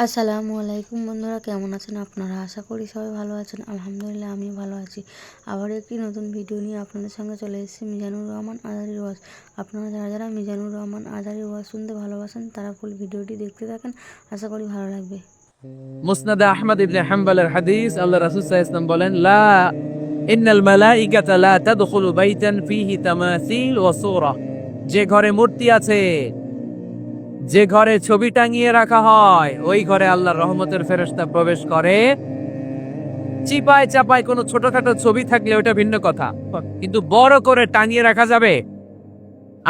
আসসালামু আলাইকুম বন্ধুরা, কেমন আছেন আপনারা? আশা করি সবাই ভালো আছেন। আলহামদুলিল্লাহ আমি ভালো আছি। আবার একটি নতুন ভিডিও নিয়ে আপনাদের সঙ্গে চলে এসেছি মিজানুর রহমান আজারির ওয়াজ। আপনারা যারা যারা মিজানুর রহমান আজারির ওয়াজ শুনতে ভালোবাসেন তারা ফুল ভিডিওটি দেখতে থাকেন, আশা করি ভালো লাগবে। মুসনাদে আহমদ ইবনে হাম্বলের হাদিস, আল্লাহ রাসূল সাল্লাল্লাহু আলাইহি ওয়াসাল্লাম বলেন, লা ইন্নাল মালাইকাতা লা তাদখুলু বাইতান ফিহি তামাসিল ওয়া সূরা। যে ঘরে মূর্তি আছে, যে ঘরে ছবি টাঙিয়ে রাখা হয়, ওই ঘরে আল্লাহর রহমতের ফেরেশতা প্রবেশ করে। চিপায় চাপায় কোনো ছোটখাটো ছবি থাকলে ওটা ভিন্ন কথা, কিন্তু বড় করে টাঙিয়ে রাখা যাবে?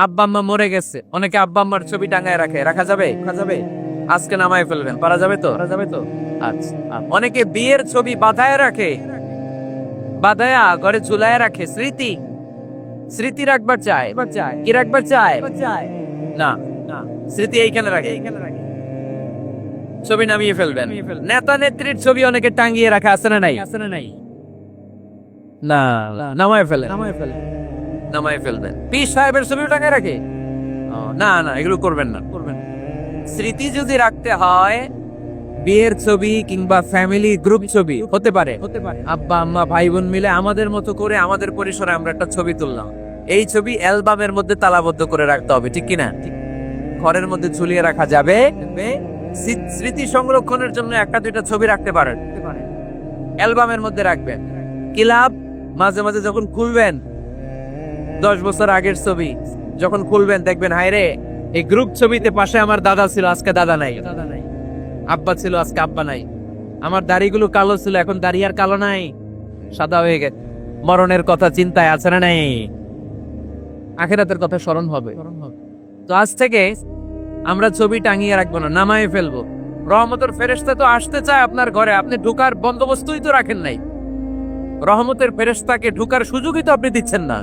আব্বা আম্মা মরে গেছে, অনেকে আব্বা আম্মার ছবি টাঙায় রাখে, রাখা যাবে? রাখা যাবে? আজকে নামায় ফেলবেন, পারা যাবে তো? পারা যাবে তো? আচ্ছা। অনেকে বিয়ের ছবি বাঁধায় রাখে, বাঁধায়া ঘরে ঝুলায় রাখে, স্মৃতি স্মৃতি রাখবার চায়। কি রাখবার চায়? না, স্মৃতি এইখানে রাখে, ছবি নামিয়ে ফেলবেন। নেতা নেত্রীর ছবি অনেকে টাঙ্গিয়ে রাখা আছে না নাই? না, নামায় ফেলেন, নামায় ফেলবেন। পীর সাহেবের ছবিও টাঙায় রাখে? না না, এগুলো করবেন না। স্মৃতি যদি রাখতে হয়, বিয়ের ছবি কিংবা ফ্যামিলি গ্রুপ ছবি হতে পারে, আব্বা আম্মা ভাই বোন মিলে আমাদের মতো করে আমাদের পরিসরে আমরা একটা ছবি তুললাম, এই ছবি অ্যালবামের মধ্যে তালাবদ্ধ করে রাখতে হবে, ঠিক কিনা? ঘরের মধ্যে ঝুলিয়ে রাখা যাবে। স্মৃতি সংরক্ষণের জন্য একটা দুইটা ছবি রাখতে পারেন, অ্যালবামের মধ্যে রাখবেন। কি লাভ? মাঝে মাঝে যখন খুলবেন, 10 বছর আগের ছবি যখন খুলবেন, দেখবেন হায় রে, এই গ্রুপ ছবিতে পাশে আমার দাদা ছিল, আজকে দাদা নাই, আব্বা ছিল, আজকে আব্বা নাই। আমার দাড়িগুলো কালো ছিল, এখন দাড়ি আর কালো নাই, সাদা হয়ে গেছে। মরণের কথা চিন্তায় আছে না নাই? আখিরাতের কথা স্মরণ হবে। তো আজ থেকে আমরা ছবি টাঙিয়ে রাখবো না, নামায়ে ফেলবো। রহমতের ফেরেশতা তো আসতে চায় আপনার ঘরে, আপনি ঢোকার বন্দোবস্তই তো রাখেন নাই। রহমতের ফেরেশতাকে ঢোকার সুযোগই তো আপনি দিচ্ছেন না।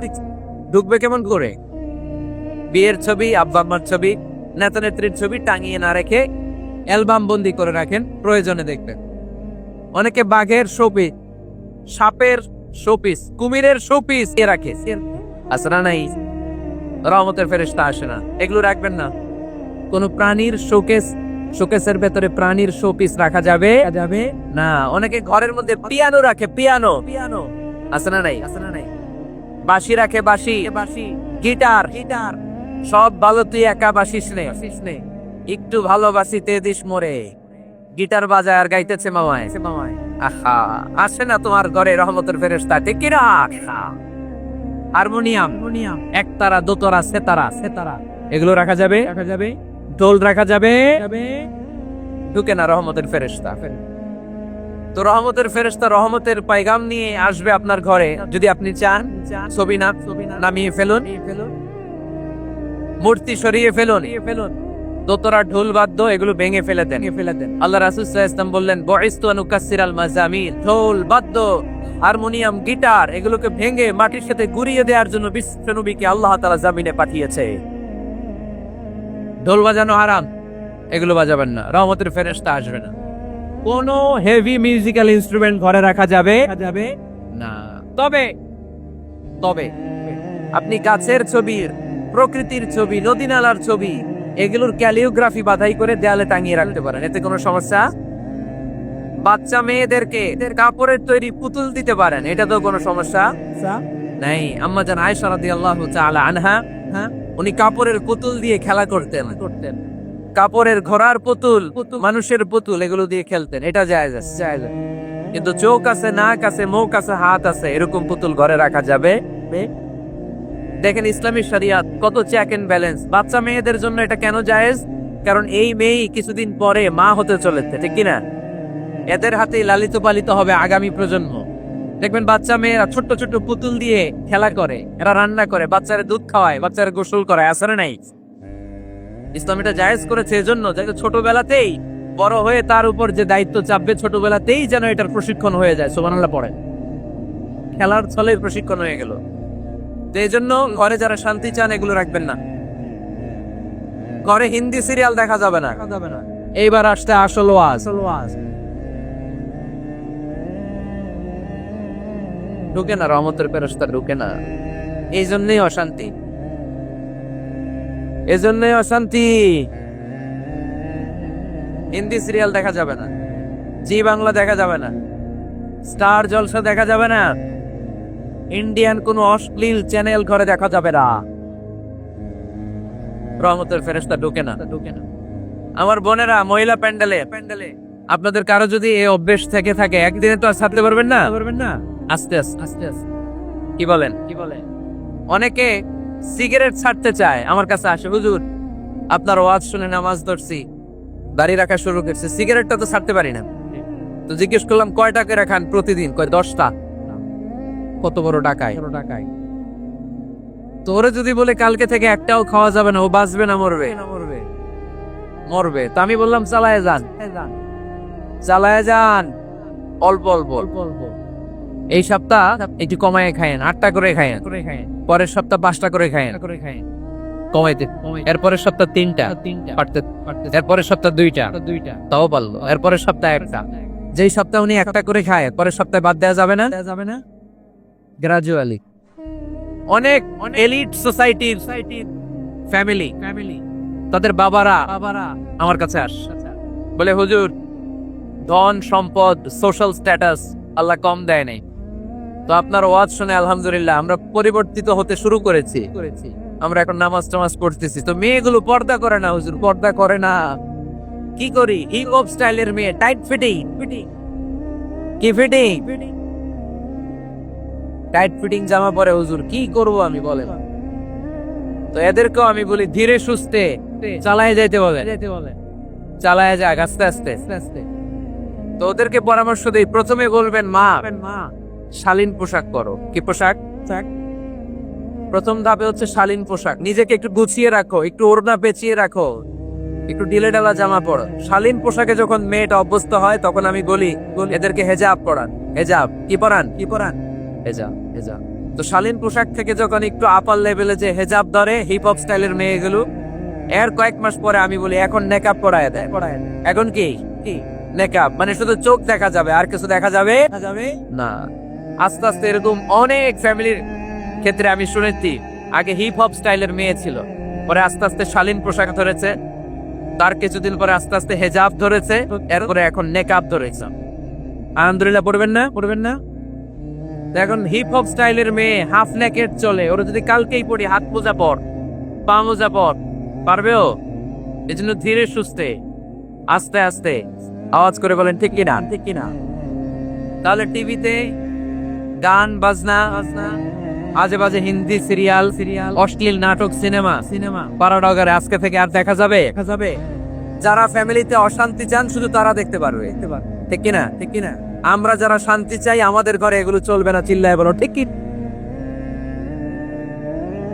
ঢুকবে কেমন করে? বিয়ের ছবি, আব্বা আম্মার ছবি, নেতা নেত্রীর ছবি টাঙিয়ে না রেখে অ্যালবাম বন্দি করে রাখেন, প্রয়োজনে দেখবেন। অনেকে বাঘের শোপিস, সাপের শোপিস, কুমিরের শোপিস এ রাখে, আছে না নাই? রহমতের ফেরেশতা আসে না, এগুলো রাখবেন না। কোন প্রাণীর শোকেসের ভেতরে প্রাণীর শোপিস রাখা যাবে না। অনেকে ঘরের মধ্যে পিয়ানো রাখে, পিয়ানো আছে না নাই? বাঁশি রাখে, বাঁশি, গিটার, সব ভালো, তুই একা বাসিস নে, একটু ভালোবাসিতে দিস মোরে। গিটার বাজায় আর গাইতেছে মামায়। আহা, আসে না তোমার ঘরে রহমতের ফেরেশতা? ঠিক কি না? হারমোনিয়াম, একতারা, দোতারা, সেতারা, এগুলো রাখা যাবে? ঢোল রাখা যাবে? ঢুকে না রহমতের ফেরেশতা। তো রহমতের ফেরেশতা রহমতের পায়গাম নিয়ে আসবে আপনার ঘরে, যদি আপনি চান। ছবি নামিয়ে ফেলুন, মূর্তি সরিয়ে ফেলুন, দোতরা, ঢোল বাদ্য এগুলো ভেঙে ফেলে দেন। আল্লাহ রাসূল সাল্লাল্লাহু আলাইহি ওয়াসাল্লাম বললেন, বুইসতু আন উকাসসিরাল মাযামির, ঢোল বাদ্য, হারমোনিয়াম, গিটার এগুলোকে ভেঙে মাটির সাথে গুঁড়িয়ে দেওয়ার জন্য বিশ্ব নবীকে আল্লাহ তাআলা জামিনে পাঠিয়েছে। ঢোল বাজানো হারাম, এগুলো বাজাবেন না, রহমতের ফেরেশতা আসবে না। কোন হেভি মিউজিক্যাল ইনস্ট্রুমেন্ট ঘরে রাখা যাবে না। তবে আপনি গাছের ছবি, প্রকৃতির ছবি, নদী নালার ছবি, এগুলোর ক্যালিওগ্রাফি বাধাই করে দেয়ালে টাঙিয়ে রাখতে পারেন, এতে কোনো সমস্যা। বাচ্চা মেয়েদেরকে কাপড়ের তৈরি পুতুল দিতে পারেন, এটা তো কোনো সমস্যা নাই। আম্মা জান আয়েশা রাদিয়াল্লাহু তাআলা আনহা, উনি কাপড়ের পুতুল দিয়ে খেলা করতেন। কাপড়ের ঘোড়ার পুতুল, মানুষের পুতুল, এগুলো দিয়ে খেলতেন, এটা জায়েজ আছে। কিন্তু চোখ আছে, নাক আছে, মুখ আছে, হাত আছে, এরকম পুতুল ঘরে রাখা যাবে? দেখেন ইসলামী শরিয়াত কত চেক এন্ড ব্যালেন্স। বাচ্চা মেয়েদের জন্য এটা কেন জায়েজ? কারণ এই মেয়ে কিছুদিন পরে মা হতে চলেছে, ঠিক কিনা? এদের হাতেই লালিত পালিত হবে আগামী প্রজন্ম। দেখবেন বাচ্চা মেয়েরা ছোট্ট ছোট্ট পুতুল দিয়ে খেলা করে, এরা রান্না করে, বাচ্চারা দুধ খাওয়ায়, বাচ্চারা গোসল করায়, আসলে নাই? ইসলাম এটা জায়েজ করেছে এজন্য যাতে ছোটবেলাতেই বড় হয়ে তার উপর যে দায়িত্ব চাপবে, ছোটবেলাতেই যেন এটার প্রশিক্ষণ হয়ে যায়। সুবহানাল্লাহ পড়ে, খেলার ছলে প্রশিক্ষণ হয়ে গেল। এই জন্য ঘরে যারা শান্তি চান এগুলো রাখবেন না। ঘরে হিন্দি সিরিয়াল দেখা যাবে না। এইবার আসতে আসল ওয়াজ, ঢুকে না, রহমতের ফেরেশতা ঢুকে না। এই জন্যই অশান্তি। হিন্দি সিরিয়াল দেখা যাবে না, জি বাংলা দেখা যাবে না, স্টার জলসা দেখা যাবে না, ইন্ডিয়ান কোনো অশ্লীল চ্যানেল ঘরে দেখা যাবে না। রহমতের ফেরেশতা ঢোকে না। আমার বোনেরা, মহিলা প্যান্ডেলে আপনাদের কারো যদি এই অভ্যেস থেকে থাকে, একদিনে তো আর ছাড়তে পারবেন না। আস্তে আস্তে কি বলেন? অনেকে সিগারেট ছাড়তে চায়, আমার কাছে আসে, হুজুর আপনার ওয়াজ শুনে নামাজ ধরছি, দাড়ি রাখা শুরু করছে, সিগারেটটা তো ছাড়তে পারি না। তো জিজ্ঞেস করলাম কয় টাকা রাখান প্রতিদিন? কয় 10টা। কত বড় টাকায়। তো ওরে যদি বলে কালকে থেকে একটাও খাওয়া যাবে না, ও বাঁচবে না মরবে। তো আমি বললাম চালায় যান, অল্প অল্প। এই সপ্তাহ একটু কমায় খায়েন, 8টা করে খায়েন, পরের সপ্তাহ 5টা করে খায়েন, কমাইতে। এরপরের সপ্তাহ 3টা, এরপরের সপ্তাহ 2টা, তাও পারলো। এরপরের সপ্তাহ 1টা। যেই সপ্তাহ উনি 1টা করে খায়, পরের সপ্তাহে বাদ দেওয়া যাবে না। গ্রাজুয়ালি অনেক এলিট সোসাইটির ফ্যামিলি তাদের বাবারা আমার কাছে বলে, হুজুর ধন সম্পদ সোশ্যাল স্ট্যাটাস আল্লাহ কম দেয় নাই, তো আপনার ওয়াজ শুনে আলহামদুলিল্লাহ আমরা পরিবর্তিত হতে শুরু করেছি, আমরা এখন নামাজ টামাজ পড়তেছি। তো মেয়েগুলো পর্দা করে না হুজুর, পর্দা করে না। কি করি? হিপ হপ স্টাইলের মেয়ে, টাইট ফিটিং। কি ফিটিং? টাইট ফিটিং জামা পরে হুজুর, কি করব আমি বলেন? তো এদেরকেও আমি বলি ধীরে সুস্থে চালায় যাইতে বলে, চালায় যাক আস্তে আস্তে। তো ওদেরকে পরামর্শ দেই, প্রথমে বলবেন মা শালীন পোশাক পরো। কি পোশাক? প্রথম ধাপে হচ্ছে শালীন পোশাক। নিজেকে একটু গুছিয়ে রাখো, একটু ওড়না পেঁচিয়ে রাখো, একটু ঢিলে ঢালা জামা পরো। শালীন পোশাকে যখন মেয়েটা অভ্যস্ত হয়, তখন আমি বলি এদেরকে হেজাব পরান। হেজাব কি পরান? হেজাব। তো শালীন পোশাক থেকে যখন একটু আপার লেভেলে যে হেজাব ধরে হিপ হপ স্টাইলের মেয়েগুলো, এর কয়েক মাস পরে আমি বলি এখন নেকাব পরায় দেয়। এখন কি নেকাব মানে শুধু চোখ দেখা যাবে, আর কিছু দেখা যাবে না। আস্তে আস্তে এরকম অনেক ফ্যামিলির ক্ষেত্রে আমি শুনেছি, আগে হিপ হপ স্টাইলের মেয়ে ছিল, পরে আস্তে আস্তে শালীন পোশাক ধরেছে, তার কিছুদিন পরে আস্তে আস্তে হেজাব ধরেছে, এরপরে এখন নেকাব ধরেছে। আলহামদুলিল্লাহ। পড়বেন না। এখন হিপ হপ স্টাইলের মেয়ে হাফ নেকেড চলে, ওরা যদি কালকেই পড়ি হাত মোজা পর, পা মোজা পর, পারবে ও? এই জন্য ধীরে সুস্থে আস্তে আস্তে আওয়াজ করে বলেন ঠিক কিনা। তাহলে টিভিতে গান বাজনা, আজে বাজে হিন্দি সিরিয়াল, অশ্লীল নাটক, সিনেমা পাড়াডগারে আজকে থেকে আর দেখা যাবে। যারা ফ্যামিলিতে অশান্তি চান শুধু তারা দেখতে পারবে। ঠিক কিনা? আমরা যারা শান্তি চাই আমাদের ঘরে এগুলো চলবে না। চিল্লায় বলো ঠিক কি?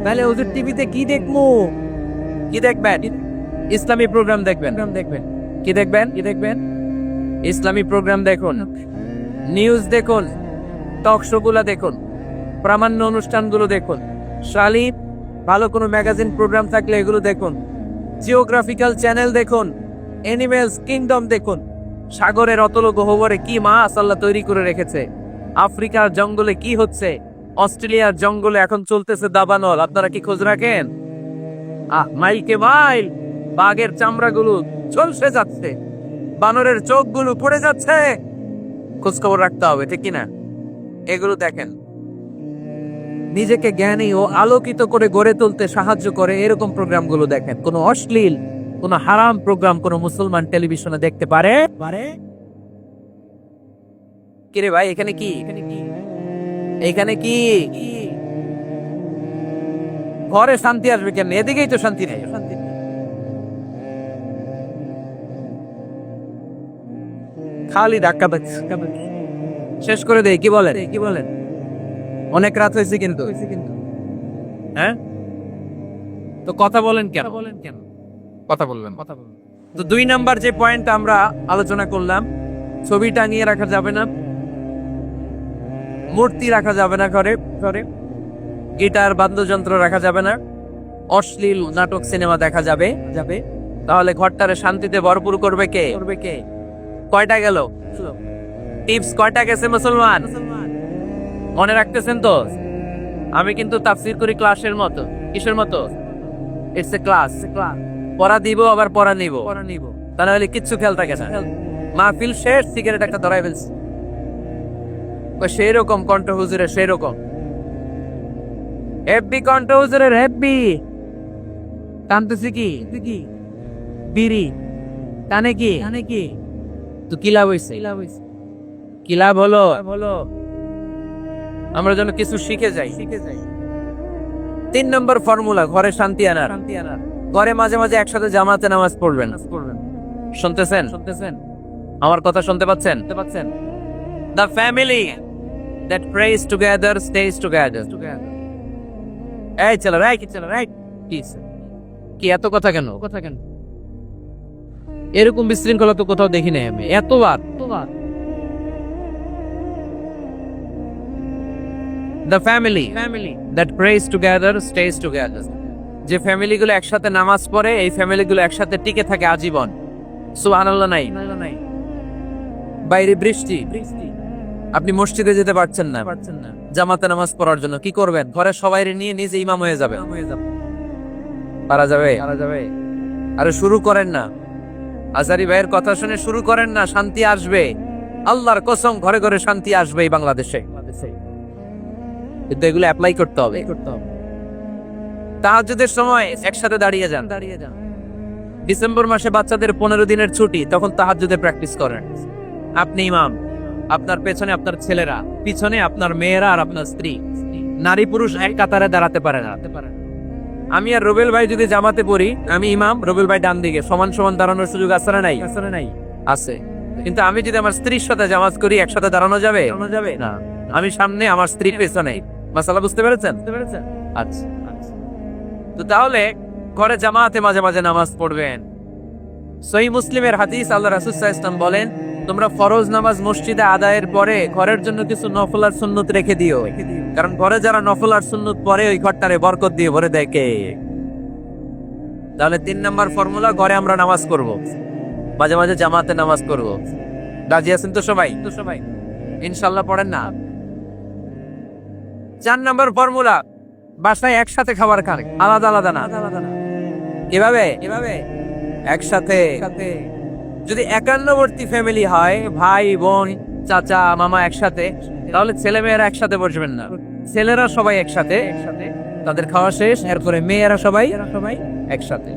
তাহলে ওদের টিভিতে কি দেখবো? কি দেখবেন? ইসলামী প্রোগ্রাম দেখবেন। কি দেখবেন? ইসলামী প্রোগ্রাম দেখুন, নিউজ দেখুন, টক শো গুলা দেখুন, প্রামাণ্য অনুষ্ঠানগুলো দেখুন, শালীন ভালো কোনো ম্যাগাজিন প্রোগ্রাম থাকলে এগুলো দেখুন, জিওগ্রাফিক্যাল চ্যানেল দেখুন, অ্যানিমেলস কিংডম দেখুন, সাগরের অতল গহ্বরে কি মাছ আল্লাহ তৈরি করে রেখেছে, আফ্রিকার জঙ্গলে কি হচ্ছে, অস্ট্রেলিয়ার জঙ্গলে এখন চলতেছে দাবানল, আপনারা কি খোঁজ রাখেন? মাইলকে মাইল বাঘের চামড়াগুলো ঝলসে যাচ্ছে, বানরের চোখগুলো পড়ে যাচ্ছে, খোঁজ খবর রাখতে হবে। ঠিক কিনা? এগুলো দেখেন, নিজেকে জ্ঞানী ও আলোকিত করে গড়ে তুলতে সাহায্য করে এরকম প্রোগ্রামগুলো দেখেন। কোনো অশ্লীল, কোনো হারাম প্রোগ্রাম কোনো মুসলমান টেলিভিশনে দেখতে পারে? কিরে ভাই, এখানে কি ঘরে শান্তি আসবে কেন? এদিকেই তো শান্তি নেই। খালি ধাক্কা শেষ করে দেয়। কি বলেন? অনেক রাত হয়েছে কিন্তু। হ্যাঁ, তো কথা বলেন কেন? কথা বলবেন। তো 2 নাম্বার যে পয়েন্ট আমরা আলোচনা করলাম, ছবি টাঙিয়ে রাখা যাবে না, মূর্তি রাখা যাবে না ঘরে, গিটার বাদ্যযন্ত্র রাখা যাবে না, অশ্লীল নাটক সিনেমা দেখা যাবে। তাহলে ঘরটারে শান্তিতে ভরপুর করবে কে? কয়টা গেল টিপস? কয়টা গেছে মুসলমান? মনে রাখতেছেন তো? আমি কিন্তু তাফসীর করি ক্লাসের মতো। কিসের মতো? It's a class. পড়া দিব আবার পড়া নিব। তা নাহলে কিচ্ছু খেয়াল থাকে না। মাহফিল শেষ, সিগারেট একটা ধরাই ফেলছে। সেই রকম কণ্ঠ হুজুরের, সেই রকম হেব্বি কণ্ঠ হুজুরের, হেব্বি। টানতেছি কি বিড়ি, টানে কি তো কি লাভ হইছে? কি লাভ হলো? আমরা যেন কিছু শিখে যাই। 3 নম্বর ফর্মুলা, ঘরে শান্তি আনার। ঘরে মাঝে মাঝে একসাথে জামাতে নামাজ পড়বেন। শুনতেছেন? আমার কথা শুনতে পাচ্ছেন? The family that prays together stays together. এই চলো রাইট কি এত কথা কেন? এরকম বিশৃঙ্খলা তো কোথাও দেখি নাই আমি এতবার। The family that prays together stays together. যে ফ্যামিলি গুলো একসাথে নামাজ পড়ে, এই ফ্যামিলি গুলো একসাথে টিকে থাকে আজীবন। সুবহানাল্লাহ। নাই বাইরে বৃষ্টি, আপনি মসজিদে যেতে পারছেন না জামাতে নামাজ পড়ার জন্য, কি করবেন? ঘরে সবাই নিয়ে নিজে ইমাম হয়ে যাবে। পারা যাবে? আরে শুরু করেন না, আজারি ভাইয়ের কথা শুনে শুরু করেন না, শান্তি আসবে। আল্লাহর কসম, ঘরে ঘরে শান্তি আসবে এই বাংলাদেশে। কিন্তু এগুলো অ্যাপ্লাই করতে হবে। তাহাজ্জুদের সময় একসাথে দাঁড়িয়ে যান। ডিসেম্বর মাসে বাচ্চাদের 15 দিনের ছুটি, তখন তাহাজ্জুদে প্র্যাকটিস করেন। আপনি ইমাম, আপনার পেছনে আপনার ছেলেরা, পিছনে আপনার মেয়েরা আর আপনার স্ত্রী। নারী পুরুষ এক কাতারে দাঁড়াতে পারে না। আমি আর রবেল ভাই যদি জামাতে পড়ি, আমি ইমাম, রবেল ভাই ডান দিকে, সমান সমান দাঁড়ানোর সুযোগ আছে না নাই? আছে। কিন্তু আমি যদি আমার স্ত্রীর সাথে জামাত করি, একসাথে দাঁড়ানো যাবে না। আমি সামনে, আমার স্ত্রী পেছনে। মাসালা বুঝতে পেরেছেন? আচ্ছা। তো তাহলে ঘরে জামাতে মাঝে মাঝে নামাজ পড়বেন। সহিহ মুসলিমের হাদিস, আল্লাহ রাসূল সাল্লাল্লাহু আলাইহি ওয়াসাল্লাম বলেন, তোমরা ফরজ নামাজ মসজিদে আদায়ের পরে ঘরের জন্য কিছু নফল আর সুন্নত রেখে দিও। কারণ ঘরে যারা নফল আর সুন্নত পড়ে, ওই ঘরটারে বরকত দিয়ে ভরে দেয় কে? তাহলে 3 নম্বর ফর্মুলা, ঘরে আমরা নামাজ করব, মাঝে মাঝে জামাতে নামাজ করব। রাজি আছেন তো সবাই? ইনশাআল্লাহ পড়েন না? 4 নম্বর ফর্মুলা, বাসায় একসাথে খাবার খান, আলাদা আলাদা না। কিভাবে? একসাথে। যদি একান্নবর্তী ফ্যামিলি হয়, ভাই বোন চাচা মামা একসাথে, তাহলে ছেলে মেয়েরা একসাথে বসবেন না। ছেলেরা সবাই একসাথে, তাদের খাওয়া শেষ, এরপরে মেয়েরা সবাই একসাথে।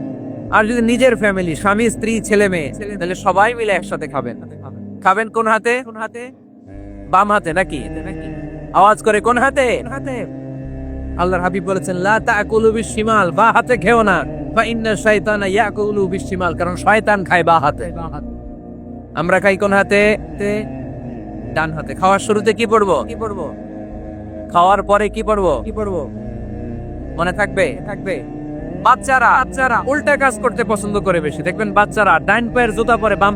আর যদি নিজের ফ্যামিলি, স্বামী স্ত্রী ছেলে মেয়ে, তাহলে সবাই মিলে একসাথে খাবেন। কোন হাতে? বাম হাতে নাকি? আওয়াজ করে কোন হাতে? আল্লাহর হাবিব বলেছেন, লা তাকুলু বিশিমাল, বা হাতে খেও না, ফা ইন্না শাইতানা ইয়াকুলু বিশিমাল, কারণ শয়তান খায় বা হাতে। আমরা খাই কোন হাতে? ডান হাতে। খাওয়ার শুরুতে কি পড়বো? খাওয়ার পরে কি পড়বো? মনে থাকবে? বাচ্চারা উল্টা কাজ করতে পছন্দ করে বেশি। দেখবেন বাচ্চারা ডান পায়ের জুতা পরে বাম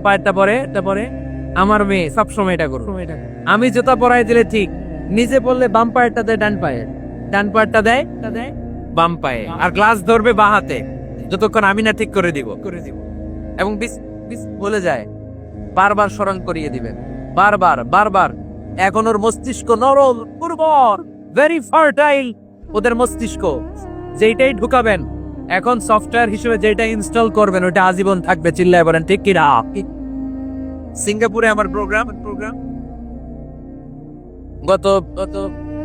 পায়েরটা পরে। আমার মেয়ে সবসময় এটা করবে। আমি জুতা পরাই দিলে ঠিক, নিজে বললে বাম পায়েরটা দেয় ডান পায়েরটা দেয় বাম পায়ে, আর গ্লাস ধরবে বাঁ হাতে, যতক্ষণ আমি না ঠিক করে দিব। এবং বলে যায়, বারবার স্মরণ করিয়ে দিবেন, বারবার। এখন ওর মস্তিষ্ক নরম, উর্বর, ভেরি ফার্টাইল। ওদের মস্তিষ্ক যেটাই ঢুকাবেন, এখন সফটওয়্যার হিসেবে যেটা ইনস্টল করবেন, ওটা আজীবন থাকবে। চিল্লায় বলেন ঠিক কি না? সিঙ্গাপুরে আমার প্রোগ্রাম গত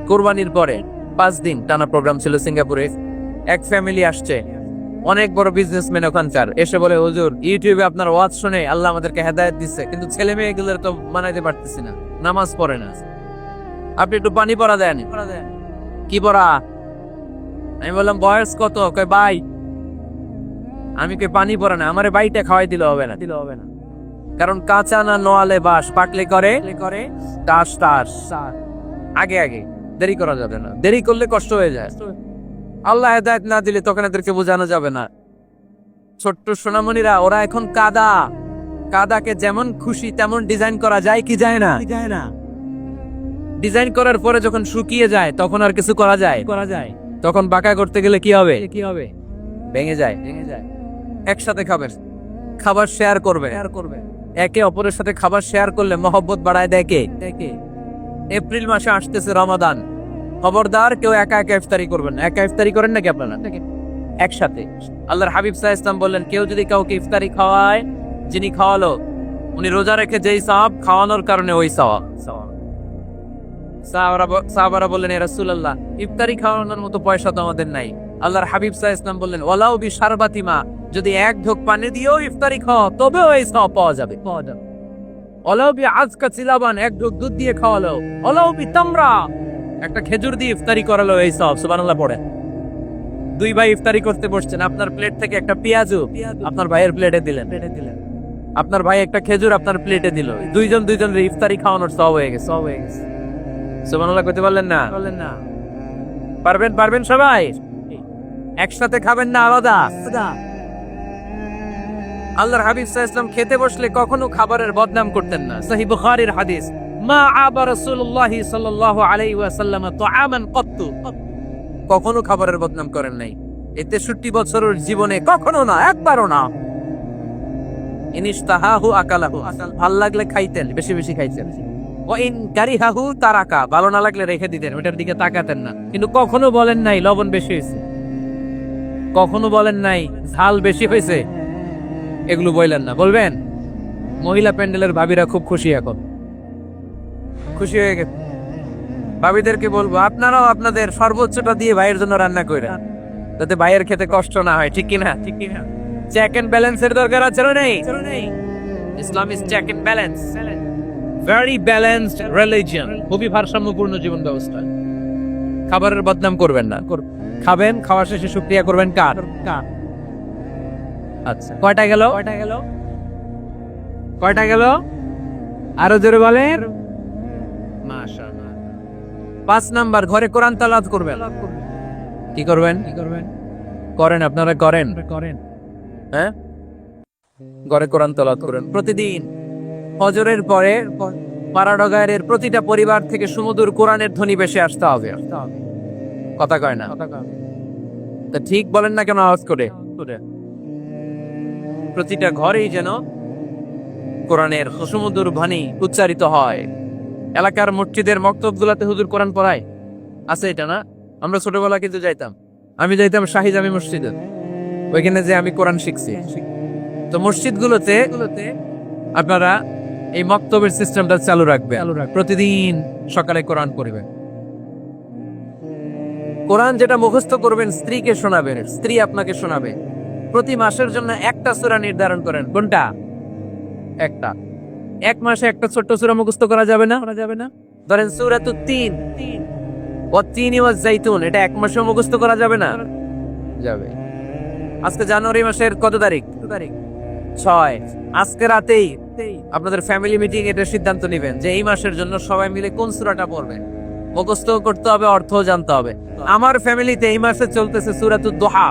কোরবানির পরে 5 দিন টানা প্রোগ্রাম ছিল সিঙ্গাপুরে। এক ফ্যামিলি আসছে, অনেক বড় বিজনেসম্যান ওখানকার, এসে বলে, হুজুর ইউটিউবে আপনার ওয়াজ শুনে আল্লাহ আমাদেরকে হেদায়েত দিচ্ছে, কিন্তু ছেলে মেয়েগুলোর তো মানাইতে পারতেছি না, নামাজ পড়ে না। আপনি একটু পানি পড়া দেন। কি পড়া? আমি বললাম বয়স কত? কয় ভাই। আমি কই পানি পড়া না, আমারে বাইটা খাওয়াই দিলে হবে না। কারণ কাঁচা না নোয়ালে বাস, পাকলে করে টাস। আগে দেরি করা যাবে না, দেরি করলে কষ্ট হয়ে যায়। আল্লাহ হেদায়েত না দিলে তখন এদেরকে বোঝানো যাবে না। ছোট্ট সোনামণিরা, ওরা এখন কাদাকে যেমন খুশি তেমন ডিজাইন করা যায় কি যায় না? ডিজাইন করার পরে যখন শুকিয়ে যায়, তখন আর কিছু করা যায়? তখন বাঁকা করতে গেলে কি হবে? ভেঙে যায়। একসাথে খাবার শেয়ার করবে। একে অপরের সাথে খাবার শেয়ার করলে মহব্বত বাড়ায় দেয় কে? এপ্রিল মাসে আসতেছে রমাদান, খবরদার কেউ একা ইফতারি করবেন। একা ইফতারি করেন নাকি আপনারা? একসাথে। আল্লাহর হাবিব সাল্লাল্লাহু আলাইহি ওয়াসাল্লাম বললেন, কেউ যদি কাউকে ইফতারি খাওয়ায়, যিনি খাওয়ালো উনি রোজা রেখে যেই সওয়াব, খাওয়ানোর কারণে ওই সওয়াব। সাহাবারা বললেন, ইয়া রাসূলুল্লাহ, ইফতারি খাওয়ানোর মতো পয়সা তো আমাদের নাই। আল্লাহর হাবিব সাল্লাল্লাহু আলাইহি ওয়াসাল্লাম বললেন, ওয়ালাউ বিশারবাতি মা, যদি এক ঢোক পানি দিয়েও ইফতারি খাওয়া তবেও এই সওয়াব পাওয়া যাবে। ওয়ালাউ বিআজকাতি লাবান, এক ঢোক দুধ দিয়ে খাওয়ালো, ওয়ালাউ বিতামরা, একটা খেজুর দিয়ে ইফতারি করালো, এই সওয়াব। সুবহানাল্লাহ পড়ে। দুই ভাই ইফতারি করতে বসছেন, আপনার প্লেট থেকে একটা পেঁয়াজু আপনার ভাইয়ের প্লেটে দিলেন, আপনার ভাই একটা খেজুর আপনার প্লেটে দিল, দুইজনের ইফতারি খাওয়ানোর সওয়াব হয়ে গেছে। সুবহানাল্লাহ কইতে পারলেন না? পারবেন সবাই? একসাথে খাবেন না আলাদা? আল্লাহর হাবিব সাল্লাল্লাহু আলাইহি ওয়াসাল্লাম খেতে বসলে কখনো খাবারের বদনাম করতেন না। সহিহ বুখারীর হাদিস, মা আবা রাসূলুল্লাহ সাল্লাল্লাহু আলাইহি ওয়াসাল্লাম তুআমান ক্বাত্তু, কখনো খাবারের বদনাম করেন নাই। এই 63 বছরের জীবনে কখনো না, একবারও না। ইনিশতাহাহু আকালাহু, ভাল লাগলে খাইতেন, বেশি বেশি খাইতেন। ওয়া ইন কারিহাহু তারাকা, ভালো না লাগলে রেখে দিতেন, ওটার দিকে তাকাতেন না। কিন্তু কখনো বলেন নাই লবণ বেশি হয়েছে, কখনো বলেন নাই ঝাল বেশি হয়েছে, এগুলো বললেন না। বলবেন? মহিলা প্যান্ডেলের ভাবিরা খুব খুশি, এখন খুশি হয়ে গেছে। ভাবিদেরকে বলবো, আপনারাও আপনাদের সর্বোচ্চটা দিয়ে ভাইয়ের জন্য রান্না করে, যাতে ভাইয়ের খেতে কষ্ট না হয়। ঠিক কিনা? চেক এন্ড ব্যালেন্সের দরকার আছে না নেই? Islam is check and balance, very balanced religion, খুবই ভারসাম্যপূর্ণ জীবন ব্যবস্থা। খাবারের বদনাম করবেন না, খাবেন, খাওয়া শেষে শুকরিয়া করবেন কার? আচ্ছা, কয়টা গেল? আরো জোরে বলেন। মাশাআল্লাহ। 5 নাম্বার, ঘরে কোরআন তেলাওয়াত করবেন। কি করবেন? করেন, আপনারা করেন? হ্যাঁ, ঘরে কোরআন তেলাওয়াত করেন প্রতিদিন। ফজরের পরে পাড়াডগায়ের প্রতিটা পরিবার থেকে সুমধুর কোরআনের ধ্বনি ভেসে আসতে হবে। কথা কয় না? তা ঠিক বলেন না কেন আওয়াজ করে? প্রতিটা ঘরেই যেন কোরআনের সুমধুর বাণী উচ্চারিত হয়। এলাকার মসজিদের মক্তবগুলোতে হুজুর কোরআন পড়ায়, আছে এটা না? আমরা ছোটবেলা কিন্তু যাইতাম, আমি যাইতাম শাহী জামি মসজিদে, ওইখানে যে আমি কোরআন শিখছি। তো মসজিদগুলোতে আপনারা এই মক্তবের সিস্টেমটা চালু রাখবে, প্রতিদিন সকালে কোরআন পড়বেন। কোরআন যেটা মুখস্থ করবেন স্ত্রীকে শোনাবেন, স্ত্রী আপনাকে শোনাবে। প্রতি মাসের জন্য একটা সূরা নির্ধারণ করেন। কোনটা? একটা। এক মাসে একটা ছোট্ট সূরা মুখস্থ করা যাবে না? ধরেন সূরাতুত তিন, ওয়াত-তিনি ওয়াজ-জাইতুন, এটা এক মাসে মুখস্থ করা যাবে না? যাবে। আজকে জানুয়ারি মাসের কত তারিখ? 6। আজকে রাতেই আপনাদের ফ্যামিলি মিটিং এটা সিদ্ধান্ত নেবেন যে এই মাসের জন্য সবাই মিলে কোন সূরাটা পড়বেন। মুখস্থ করতে হবে, অর্থও জানতে হবে। আমার ফ্যামিলিতে এই মাসে চলতেছে সূরাতুদ দুহা।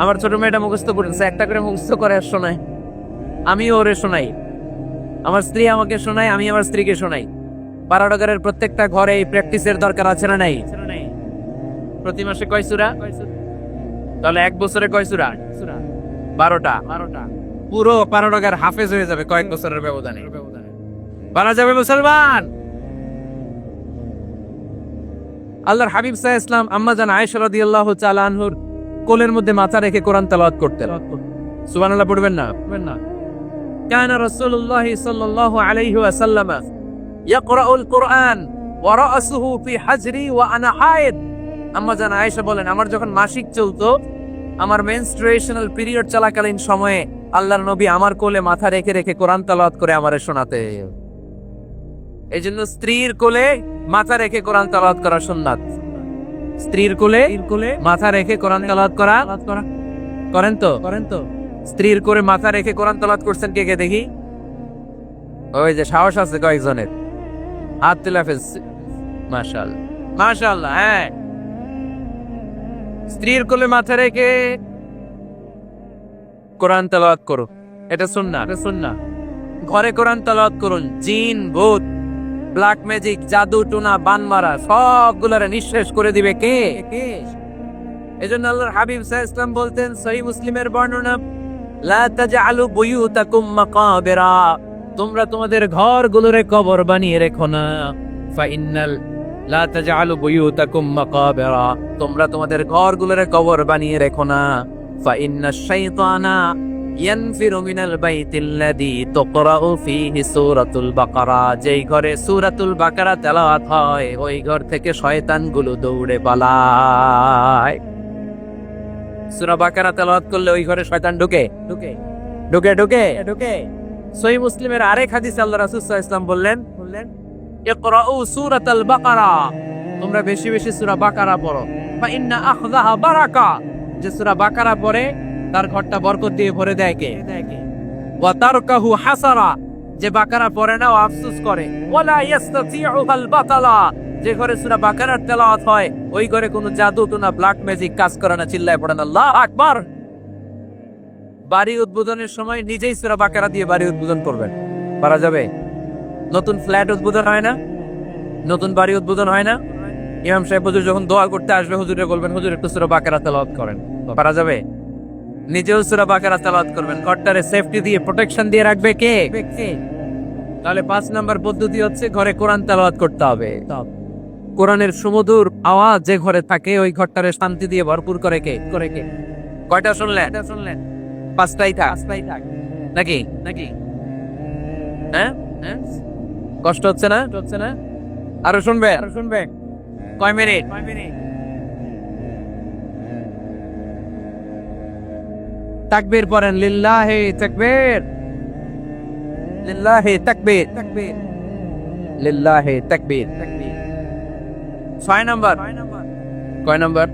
আমার ছোট মেয়েটা মুখস্থ করেছে, একটা করে মুখস্থ করে আর শোনায়, আমি ওরে শোনাই, আমার স্ত্রী আমাকে শোনায়, আমি আমার স্ত্রীকে শোনাই। পাড়াডগারের প্রত্যেকটা ঘরে এই প্র্যাকটিসের দরকার আছে না নাই? প্রতি মাসে কয় সূরা? তাহলে এক বছরে কয় সূরা? 12টা। পুরো পাড়াডগার হাফেজ হয়ে যাবে কয়েক বছরের ব্যবধানে। বানা যাবে মুসলমান। আল্লাহর হাবিব সাল্লাল্লাহু আলাইহি ওয়াসাল্লাম আম্মা জান আয়েশা রাদিয়াল্লাহু তাআলা আনহুর কোলের মধ্যে মাথা রেখে কোরআন তেলাওয়াত করতেন। সুবহানাল্লাহ পড়বেন না? কানা রাসূলুল্লাহ সাল্লাল্লাহু আলাইহি ওয়াসাল্লাম ইয়াকরাউল কুরআন ওয়া রাসুহু ফি হাজরি ওয়া আনা হায়েদ। আম্মা জান আয়েশা বলেন, আমার যখন মাসিক চলতো, আমার মেনস্ট্রুয়েশনাল পিরিয়ড চলাকালীন সময়ে আল্লাহর নবী আমার কোলে মাথা রেখে রেখে কোরআন তেলাওয়াত করে আমারে শোনাতে। এইজন্য স্ত্রীর কোলে মাথা রেখে কোরআন তেলাওয়াত করা সুন্নাত। স্ত্রীর কোলে মাথা রেখে কোরআন তেলাওয়াত করা করেন তো? স্ত্রীর কোলে মাথা রেখে কোরআন তেলাওয়াত করছেন কে কে দেখি? ওই যে সাহস আছে কয়েকজনের, হাত তুলে ফেলছে। মাশাআল্লাহ। হ্যাঁ, স্ত্রীর কোলে মাথা রেখে কোরআন তেলাওয়াত করো, এটা সুন্নাত। ঘরে কোরআন তেলাওয়াত করুন। জিন, ভূত, ব্ল্যাক ম্যাজিক, জাদু টুনা, বানমারা সবগুলোরে নিঃশেষ করে দিবে কে? এজন্য আল্লাহর হাবিব সাল্লাল্লাহু আলাইহি ওয়াসাল্লাম বলতেন, সহিহ মুসলিমের বর্ণনা, লা তাজআলু বুয়ুতাকুম মাকাবিরা, তোমরা তোমাদের ঘরগুলোরে কবর বানিয়ে রেখো না। ফা ইন্নাল লা তাজআলু বুয়ুতাকুম মাকাবিরা, তোমরা তোমাদের ঘরগুলোরে কবর বানিয়ে রেখো না। ফা ইন্নাশ শাইতানা ইয়ানফিরু মিনাল বাইতিল্লাযী তুকরাউ ফীহি সূরাতুল বাকারা, যেই ঘরে সূরাতুল বাকারা তেলাওয়াত হয় ওই ঘর থেকে শয়তানগুলো দৌড়ে পালায়। সূরা বাকারা তেলাওয়াত করলে ওই ঘরে শয়তান ঢুকে ঢুকে ঢুকে ঢুকে ঢুকে। সহিহ মুসলিমের আরেক হাদিসে আল্লাহ রাসূল সাল্লাল্লাহু আলাইহি ওয়াসাল্লাম বললেন ইকরাউ সূরাতাল বাকারা, তোমরা বেশি বেশি সূরা বাকারা পড়ো। ফা ইন্না আখযাহা বারাকা, যে সূরা বাকারা পড়ে তার ঘরটা বরকত দিয়ে ভরে দেয় কে? ওয়া তারকাহু হাসারা, যে বাকারা পড়ে না ও আফসোস করে। ওয়ালা ইস্তাতিউল বাতালা, যে ঘরে সূরা বাকারার তেলাওয়াত হয় ওই ঘরে কোনো জাদু টুনা ব্ল্যাক ম্যাজিক কাজ করে না। চিল্লায় পড়েন আল্লাহু আকবার। বাড়ি উদ্বোধনের সময় নিজেই সূরা বাকারা দিয়ে বাড়ি উদ্বোধন করবেন, পারা যাবে? নতুন ফ্ল্যাট উদ্বোধন হয় না, নতুন বাড়ি উদ্বোধন হয় না, ইমাম সাহেব হুজুর যখন দোয়া করতে আসবে হুজুরে বলবেন হুজুর একটু সূরা বাকারা তেলাওয়াত করেন, পারা যাবে? নিজেও সূরা বাকারা তেলাওয়াত করবেন, ঘরটারে সেফটি দিয়ে প্রোটেকশন দিয়ে রাখবে কে? তাহলে 5 নাম্বার পদ্ধতি হচ্ছে ঘরে কোরআন তেলাওয়াত করতে হবে। কোরআনের সুমধুর আওয়াজ যে ঘরে থাকে ওই ঘরটারে শান্তি দিয়ে ভরপুর করে কে? কয়টা শুনলেন? 5টাই থাক নাকি? হ্যাঁ, কষ্ট হচ্ছে না? আরো শুনবে? কয় মিনিট? তাকবীর পড়েন, লিল্লাহি তাকবীর, লিল্লাহি তাকবীর, লিল্লাহি তাকবীর। 6 নাম্বার। কয় নাম্বার?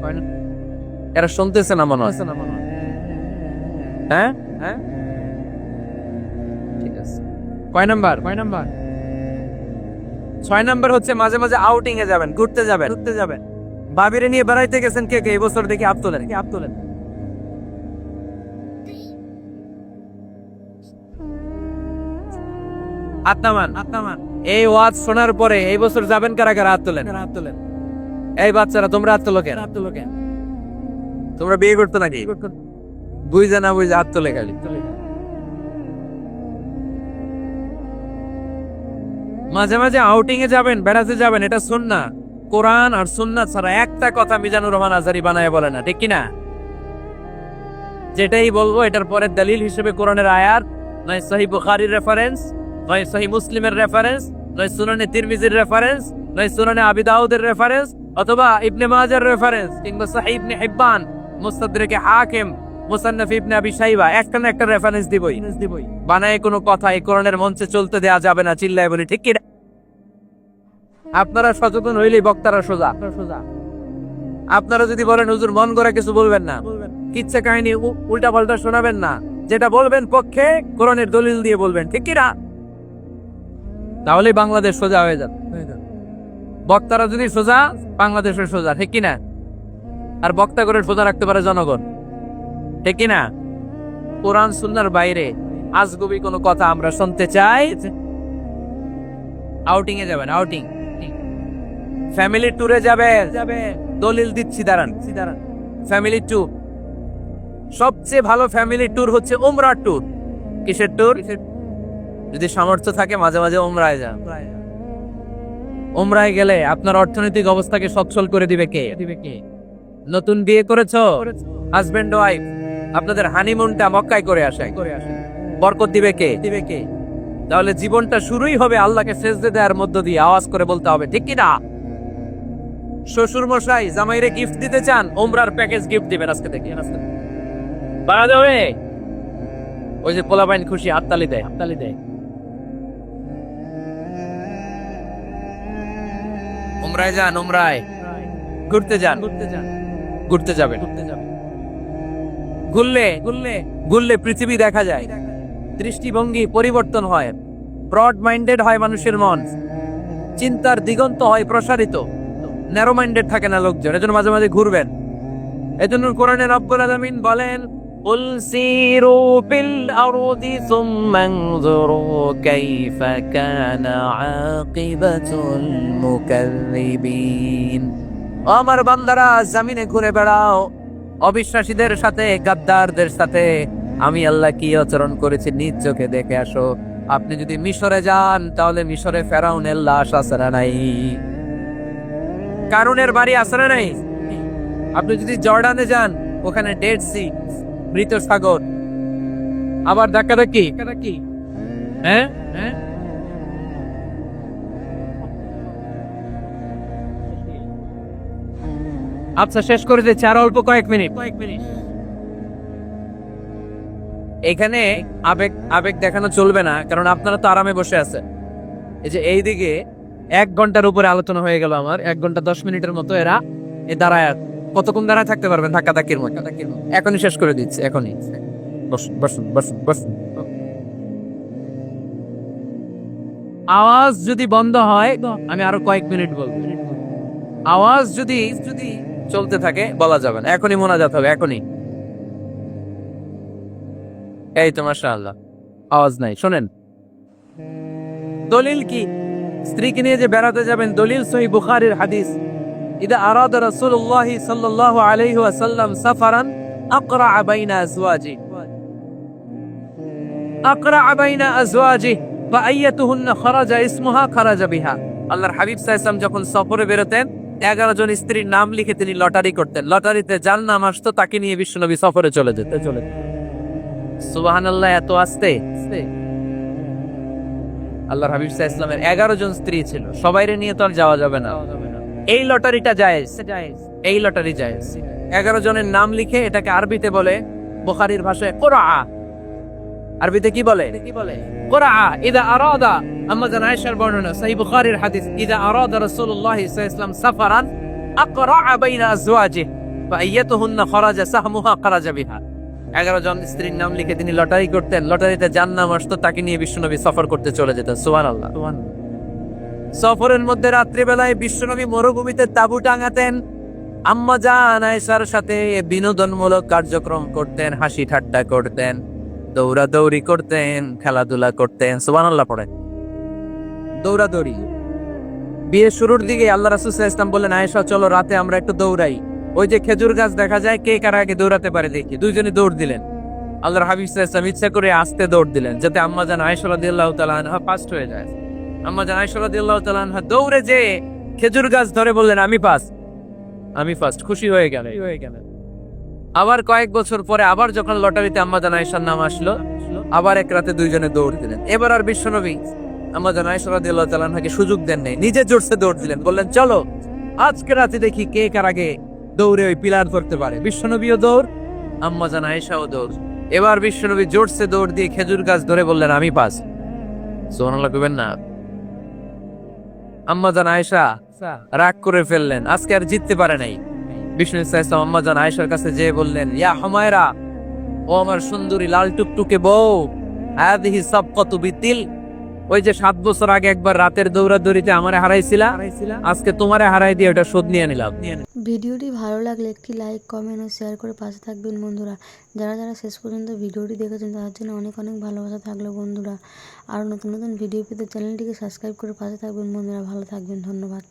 এরা শুনতেছে না মনে হয়। হ্যাঁ, ঠিক আছে। কয় নাম্বার? 6 নাম্বার হচ্ছে মাঝে মাঝে আউটিং এ যাবেন, ঘুরতে যাবেন। ভাবিরে নিয়ে বেড়াইতে গেছেন কে এই বছর? দেখি হাত তোলেন। হাত নামান। এই ওয়াজ শোনার পরে এই বছর যাবেন কারা কারা? হাত তোলেন। এই বাচ্চারা তোমরা হাত তোলো কেন? তোমরা বিয়ে করতো নাকি? বুঝে না বুঝে হাত তোলে খালি। মাঝে মাঝে আউটিং এ যাবেন, বেড়াতে যাবেন, এটা সুন্নাহ। কোরআন আর সুন্নাহ ছাড়া একটা কথা মিজানুর রহমান আজহারী বানায় বলে না, ঠিক কি না? যেটাই বলবো এটার পরে দলিল হিসেবে কোরআনের আয়াত, নয় সহিহ বুখারীর রেফারেন্স, নয় সহিহ মুসলিমের রেফারেন্স, নয় সুনানে তিরমিজির রেফারেন্স, নয় সুনানে আবি দাউদের রেফারেন্স, অথবা ইবনে মাজার রেফারেন্স, কিংবা সহিহ ইবনে হিব্বান, মুস্তাদরিকে হাকিম, মুসান্নাফ ইবনে আবি শাইবা, একটা না একটা রেফারেন্স দিবই। বানায় কোনো কথা এই কোরআনের মঞ্চে চলতে দেয়া যাবে না, চিল্লায় বলি, ঠিক কি? আপনারা সচেতন হইলেই বক্তারা সোজা। আপনারা যদি বলেন হুজুর মন গড়া কিছু বলবেন না, কিচ্ছা কাহিনী উল্টা পাল্টা শোনাবেন না, যেটা বলবেন পক্ষে কোরআনের দলিল দিয়ে বলবেন, ঠিক কি না? তাহলে বাংলাদেশ সোজা হয়ে যাবে। বক্তারা যদি সোজা, বাংলাদেশের সোজা, ঠিক কি না? আর বক্তা করে সোজা রাখতে পারে জনগণ, ঠিক কি না? কোরআন সুন্নাহর বাইরে আজগুবি কোনো কথা আমরা শুনতে চাই। আউটিং এ যাবেন, আউটিং, ফ্যামিলি ট্যুরে যাবে, দলিল দিচ্ছি, দাঁড়ান। ফ্যামিলি ট্যুর, সবচেয়ে ভালো ফ্যামিলি ট্যুর হচ্ছে উমরা ট্যুর। কিসের ট্যুর? যদি সামর্থ্য থাকে মাঝে মাঝে উমরায় যান। উমরায় গেলে আপনার অর্থনৈতিক অবস্থাকে সচ্ছল করে দিবে কে? নতুন বিয়ে করেছো, হাজবেন্ড ওয়াইফ, আপনাদের হানিমুনটা মক্কায় করে আসে, বরকত দিবে কে? তাহলে জীবনটা শুরুই হবে আল্লাহকে সেজদে দেওয়ার মধ্য দিয়ে। আওয়াজ করে বলতে হবে, ঠিক কি না? শ্বশুর মশাই জামাইরে গিফট দিতে চান, উমরার প্যাকেজ গিফট দিবেন আজকে থেকে। পারা যাবে? ওই যে পোলাপাইন খুশি হাততালি দেয়। উমরায় যান, উমরায় ঘুরতে যাবেন। ঘুরলে পৃথিবী দেখা যায়, দৃষ্টিভঙ্গি পরিবর্তন হয়, ব্রড মাইন্ডেড হয় মানুষের মন, চিন্তার দিগন্ত হয় প্রসারিত, ন্যারো মাইন্ডেড থাকে না লোকজন। এজন্য মাঝে মাঝে ঘুরবেন। এজন্য কোরআনে রব্বুল আলামিন বলেন, কুল সিরু ফিল আরদি সুম্মা আনজুরু কাইফা কানা আকিবাতুল মুকাল্লিবিন। আমার বান্দারা জমিনে ঘুরে বেড়াও, অবিশ্বাসীদের সাথে, গাদ্দারদের সাথে আমি আল্লাহ কি আচরণ করেছি নিজ চোখে দেখে আসো। আপনি যদি মিশরে যান তাহলে মিশরে ফেরাউনের লাশ আছে না নাই? কারুনের বাড়ি আছে না নাই? আপনি যদি জর্ডানে যান, ওখানে ডেড সি, মৃত সাগর। আবার ধাক্কাধাক্কি, হ্যাঁ হ্যাঁ, আচ্ছা শেষ করে দিচ্ছি, আর অল্প কয়েক মিনিট। এখানে আবেগ আবেগ দেখানো চলবে না, কারণ আপনারা তো আরামে বসে আছেন। এই যে এইদিকে 1 ঘন্টার উপরে আলোচনা হয়ে গেল আমার, 1 ঘন্টা 10 মিনিটের মতো এরা দাঁড়ায় কতক্ষণ দাঁড়ায় থাকতে পারবেন ধাক্কাধাক্কির মধ্যে? এখনই শেষ করে দিচ্ছি, এখনই। বসুন বসুন বসুন বসুন। আওয়াজ যদি বন্ধ হয় আমি আরো কয়েক মিনিট বলবো। আওয়াজ যদি চলতে থাকে বলা যাবে না, এখনই মোনাজাত হবে, এখনই। এই তো মাশাআল্লাহ, আওয়াজ নাই। শোনেন, দলিল কি? স্ত্রীকে নিয়ে যে বেড়াতে যাবেন, দলিল সহিহ বুখারীর হাদিস, ইদা আরাদা রাসূলুল্লাহ সাল্লাল্লাহু আলাইহি ওয়াসাল্লাম সাফারান আকরা বাইনা আজওয়াজি, আকরা বাইনা আজওয়াজি ফাআইয়াতুহুন্না খারাজা ইসমুহা খারাজা বিহা। আল্লাহর হাবিব সাল্লাল্লাহু আলাইহি ওয়াসাল্লাম যখন সফরে বেরোতেন, 11 জন স্ত্রীর নাম লিখে তিনি লটারি করতেন। লটারিতে যার নাম আসতো তাকে নিয়ে বিশ্বনবী সফরে চলে যেতেন। সুবহানাল্লাহ, এত আস্তে। আল্লাহর হাবিব সাল্লাল্লাহু আলাইহি ওয়াসাল্লামের 11 জন স্ত্রী ছিল, সবাইরে নিয়ে তো আর যাওয়া যাবে না। এই লটারিটা জায়েজ, এই লটারি জায়েজ। 11 জনের নাম লিখে, এটাকে আরবিতে বলে, বুখারীর ভাষায় কুরআ। আরবিতে কি বলে? কুরআ। ইদা আরাদা, আম্মা জান আয়েশার বর্ণনা, সহিহ বুখারীর হাদিস, ইদা আরাদা রাসূলুল্লাহ সাল্লাল্লাহু আলাইহি ওয়াসাল্লাম সাফারান আকরা বাইনা আজওয়াজিহি ফাআইয়াতুহুন্না খারাজা সাহমুহা খারাজা বিহা। 11 জন স্ত্রীর নাম লিখে তিনি লটারি করতেন, লটারিতে যার নাম আসতো তাকে নিয়ে বিশ্বনবী সফর করতে চলে যেতেন। সুবহানাল্লাহ। সফরের মধ্যে রাত্রিবেলায় বিশ্বনবী মরুভূমিতে তাঁবু টাঙাতেন, আম্মা জান আয়েশার সাথে বিনোদনমূলক কার্যক্রম করতেন, হাসি ঠাট্টা করতেন, দৌড়াদৌড়ি করতেন, খেলাধুলা করতেন। সুবহানাল্লাহ পড়েন। দৌড়াদৌড়ি। বিয়ের শুরুর দিকে আল্লাহ রাসূল সাল্লাল্লাহু আলাইহি ওয়াসাল্লাম বললেন, আয়েশা চলো রাতে আমরা একটু দৌড়াই, ওই যে খেজুর গাছ দেখা যায়, কে কার আগে দৌড়াতে পারে দেখি। দুইজনে দৌড় দিলেন। আল্লাহর হাবিব সাল্লাল্লাহু আলাইহি ওয়াসাল্লাম ইচ্ছা করে আস্তে দৌড় দিলেন, যাতে আম্মা জান আয়েশা রাদিয়াল্লাহু তাআলা আনহা ফার্স্ট হয়ে যায়। আম্মা জান আয়েশা রাদিয়াল্লাহু তাআলা আনহা দৌড়ে যে খেজুর গাছ ধরে বললেন, আমি ফার্স্ট। খুশি হয়ে গেলেন। আবার কয়েক বছর পরে আবার যখন লটারিতে আম্মা জান আয়েশার নাম আসলো, আবার এক রাতে দুইজনে দৌড় দিলেন। এবার আর বিশ্বনবী আম্মা জান আয়েশা রাদিয়াল্লাহু তাআলা আনহাকে সুযোগ দেন নাই, নিজে জোরসে দৌড় দিলেন, বললেন চলো আজকে রাতে দেখি কে কার আগে দৌড়ে ওই পিলার ধরতে পারে। বিশ্বনবীও দৌড়, আম্মা জান আয়েশাও দৌড়। এবার বিশ্বনবী জোরসে দৌড় দিয়ে খেজুর গাছ ধরে বললেন, আমি পাস। সুবহানাল্লাহ কইবেন না? আম্মা জান আয়েশা রাগ করে ফেললেন, আজকে আর জিততে পারে নাই। বিষ্ণু সাল্লাল্লাহু আলাইহি ওয়াসাল্লাম আম্মা জান আয়েশার কাছে যেয়ে বললেন, ইয়া হুমায়রা, ও আমার সুন্দরী লাল টুকটুকে বউ, হাদিহি সাবকাতু বিতিল, ওই যে 7 বছর আগে একবার রাতের দৌড়াদৌড়িতে আমারে হারাইছিলা, আজকে তোমারে হারাই দিয়ে ওটা শোধ নিয়ে নিলাম। ভিডিওটি ভালো লাগলে একটি লাইক, কমেন্ট ও শেয়ার করে পাশে থাকবেন বন্ধুরা। যারা যারা শেষ পর্যন্ত ভিডিওটি দেখেছেন তাদের জন্য অনেক অনেক ভালোবাসা থাকলো বন্ধুরা। আর নতুন নতুন ভিডিও পেতে চ্যানেলটিকে সাবস্ক্রাইব করে পাশে থাকবেন বন্ধুরা। ভালো থাকবেন, ধন্যবাদ।